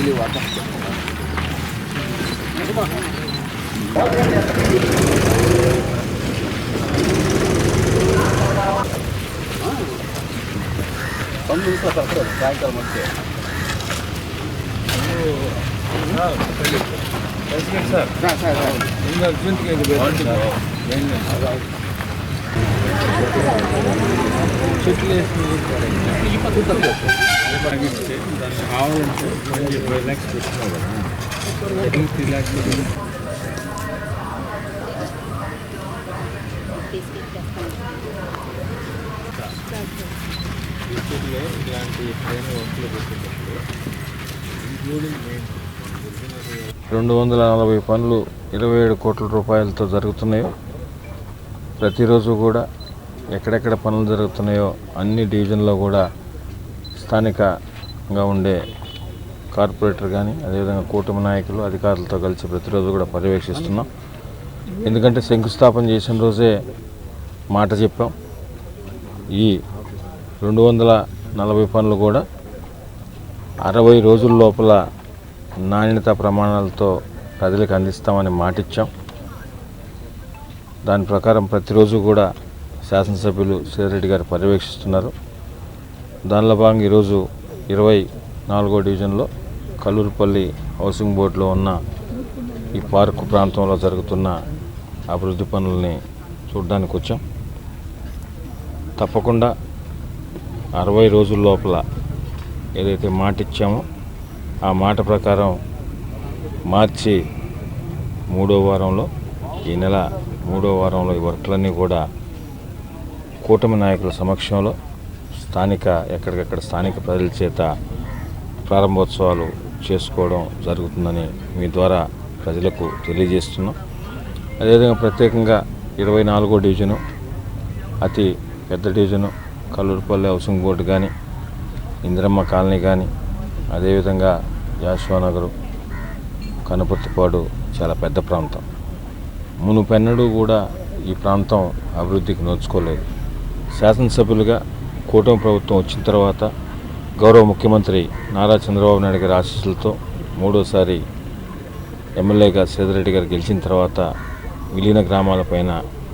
Daily water పనులు సాయంకాలం వస్తే చెట్లు వేసి దాన్ని కావాలంటే రిలాక్స్ పెట్టుకున్నావు కదా రిలాక్స్ ఫ్యూచర్లో ఇలాంటి ట్రైన్ వర్క్లో పెట్టేటప్పుడు ఇంక్లూడింగ్ 240 పనులు 27 కోట్ల రూపాయలతో జరుగుతున్నాయో ప్రతిరోజు కూడా ఎక్కడెక్కడ పనులు జరుగుతున్నాయో అన్ని డివిజన్లో కూడా స్థానికంగా ఉండే కార్పొరేటర్ కానీ అదేవిధంగా కూటమి నాయకులు అధికారులతో కలిసి ప్రతిరోజు కూడా పర్యవేక్షిస్తున్నాం. ఎందుకంటే శంకుస్థాపన చేసిన రోజే మాట చెప్పాం, ఈ 240 పనులు కూడా 60 రోజుల లోపల నాణ్యత ప్రమాణాలతో ప్రజలకు అందిస్తామని మాటిచ్చాం. దాని ప్రకారం ప్రతిరోజు కూడా శాసనసభ్యులు శ్రీరెడ్డి గారు పర్యవేక్షిస్తున్నారు. దానిలో భాగంగా ఈరోజు 24వ డివిజన్లో కల్లూరుపల్లి హౌసింగ్ బోర్డులో ఉన్న ఈ పార్కు ప్రాంతంలో జరుగుతున్న అభివృద్ధి పనులని చూడడానికి వచ్చాం. తప్పకుండా 60 రోజుల లోపల ఏదైతే మాట ఇచ్చామో ఆ మాట ప్రకారం మార్చి 3వ వారంలో ఈ నెల 3వ వారంలో ఈ వర్క్లన్నీ కూడా కూటమి నాయకుల సమక్షంలో ఎక్కడికక్కడ స్థానిక ప్రజల చేత ప్రారంభోత్సవాలు చేసుకోవడం జరుగుతుందని మీ ద్వారా ప్రజలకు తెలియజేస్తున్నాం. అదేవిధంగా ప్రత్యేకంగా 24వ డివిజను అతి పెద్ద డివిజను కల్లూరుపల్లి హౌసింగ్ బోర్డు కానీ ఇందిరమ్మ కాలనీ కానీ అదేవిధంగా యాశ్వానగరు కనుపర్తిపాడు చాలా పెద్ద ప్రాంతం. మునుపెన్నడూ కూడా ఈ ప్రాంతం అభివృద్ధికి నోచుకోలేదు. శాసనసభ్యులుగా కూటమి ప్రభుత్వం వచ్చిన తర్వాత గౌరవ ముఖ్యమంత్రి నారా చంద్రబాబు నాయుడు గారి ఆశీస్సులతో 3వసారి ఎమ్మెల్యేగా శ్రీరెడ్డి గారు గెలిచిన తర్వాత విలీన గ్రామాలపైన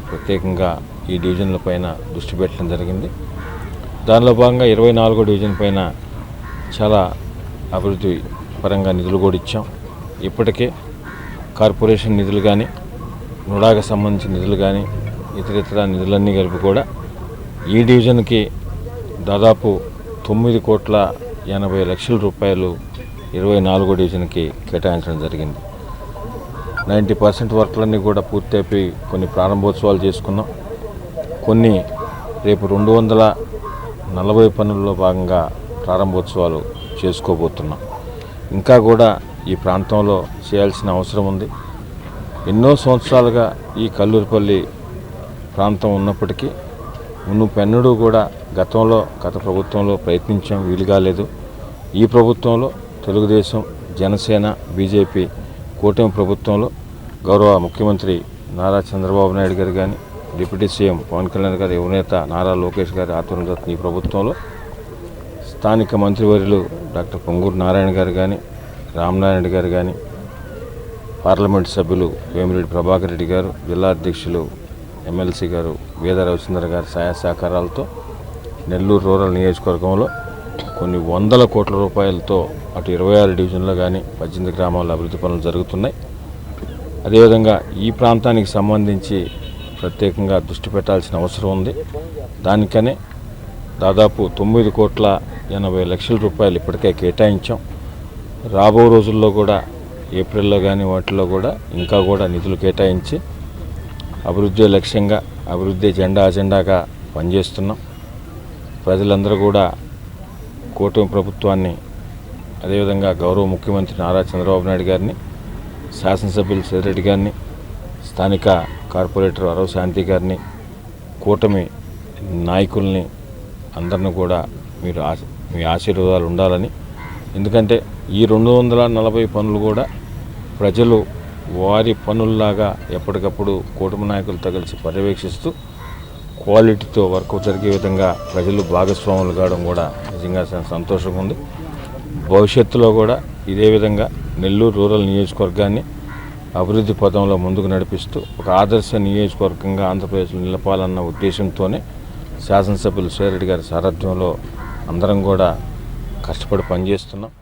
ప్రత్యేకంగా ఈ డివిజన్లపైన దృష్టి పెట్టడం జరిగింది. దానిలో భాగంగా 24వ డివిజన్ పైన చాలా అభివృద్ధి పరంగా నిధులు కూడా ఇచ్చాం. ఇప్పటికే కార్పొరేషన్ నిధులు కానీ నుడాకు సంబంధించిన నిధులు కానీ ఇతర నిధులన్నీ కలిపి కూడా ఈ డివిజన్కి దాదాపు 9,80,00,000 రూపాయలు 24వ డివిజన్కి కేటాయించడం జరిగింది. 90% వర్క్లన్నీ కూడా పూర్తయిపోయి కొన్ని ప్రారంభోత్సవాలు చేసుకున్నాం. కొన్ని రేపు 240 పనుల్లో భాగంగా ప్రారంభోత్సవాలు చేసుకోబోతున్నాం. ఇంకా కూడా ఈ ప్రాంతంలో చేయాల్సిన అవసరం ఉంది. ఎన్నో సంవత్సరాలుగా ఈ కల్లూరుపల్లి ప్రాంతం ఉన్నప్పటికీ మునుపెన్నడూ కూడా గత ప్రభుత్వంలో ప్రయత్నించాం, వీలు కాలేదు. ఈ ప్రభుత్వంలో తెలుగుదేశం, జనసేన, బీజేపీ కూటమి ప్రభుత్వంలో గౌరవ ముఖ్యమంత్రి నారా చంద్రబాబు నాయుడు గారు కానీ డిప్యూటీ సీఎం పవన్ కళ్యాణ్ గారి యువనేత నారా లోకేష్ గారి ఆధ్వర్యంలో ఈ ప్రభుత్వంలో స్థానిక మంత్రివర్యులు డాక్టర్ పొంగూరు నారాయణ గారు కానీ రామనారాయణ గారు కానీ పార్లమెంటు సభ్యులు వేమిరెడ్డి ప్రభాకర్ రెడ్డి గారు, జిల్లా అధ్యక్షులు ఎమ్మెల్సీ గారు వేద రవిచంద్ర గారి సహాయ సహకారాలతో నెల్లూరు రూరల్ నియోజకవర్గంలో కొన్ని 100 కోట్ల రూపాయలతో అటు 26 డివిజన్లో కానీ 18 గ్రామాల్లో అభివృద్ధి పనులు జరుగుతున్నాయి. అదేవిధంగా ఈ ప్రాంతానికి సంబంధించి ప్రత్యేకంగా దృష్టి పెట్టాల్సిన అవసరం ఉంది. దానికనే దాదాపు 9,80,00,000 రూపాయలు ఇప్పటికే కేటాయించాం. రాబో రోజుల్లో కూడా ఏప్రిల్లో కానీ వాటిల్లో కూడా ఇంకా కూడా నిధులు కేటాయించి అభివృద్ధి లక్ష్యంగా అభివృద్ధి అజెండాగా పనిచేస్తున్నాం. ప్రజలందరూ కూడా కూటమి ప్రభుత్వాన్ని అదేవిధంగా గౌరవ ముఖ్యమంత్రి నారా చంద్రబాబు నాయుడు గారిని, శాసనసభ్యులు శ్రీరెడ్డి గారిని, స్థానిక కార్పొరేటర్ అరవ శాంతి గారిని, కూటమి నాయకుల్ని అందరిని కూడా మీ ఆశీర్వాదాలు ఉండాలని. ఎందుకంటే ఈ 240 పనులు కూడా ప్రజలు వారి పనుల్లాగా ఎప్పటికప్పుడు కూటమి నాయకులతో కలిసి పర్యవేక్షిస్తూ క్వాలిటీతో వర్క్ జరిగే విధంగా ప్రజలు భాగస్వాములు కావడం కూడా నిజంగా సంతోషంగా ఉంది. భవిష్యత్తులో కూడా ఇదే విధంగా నెల్లూరు రూరల్ నియోజకవర్గాన్ని అభివృద్ధి పథంలో ముందుకు నడిపిస్తూ ఒక ఆదర్శ నియోజకవర్గంగా ఆంధ్రప్రదేశ్లో నిలపాలన్న ఉద్దేశంతోనే శాసనసభ్యులు శ్రీరెడ్డి గారి సారథ్యంలో అందరం కూడా కష్టపడి పనిచేస్తున్నాం.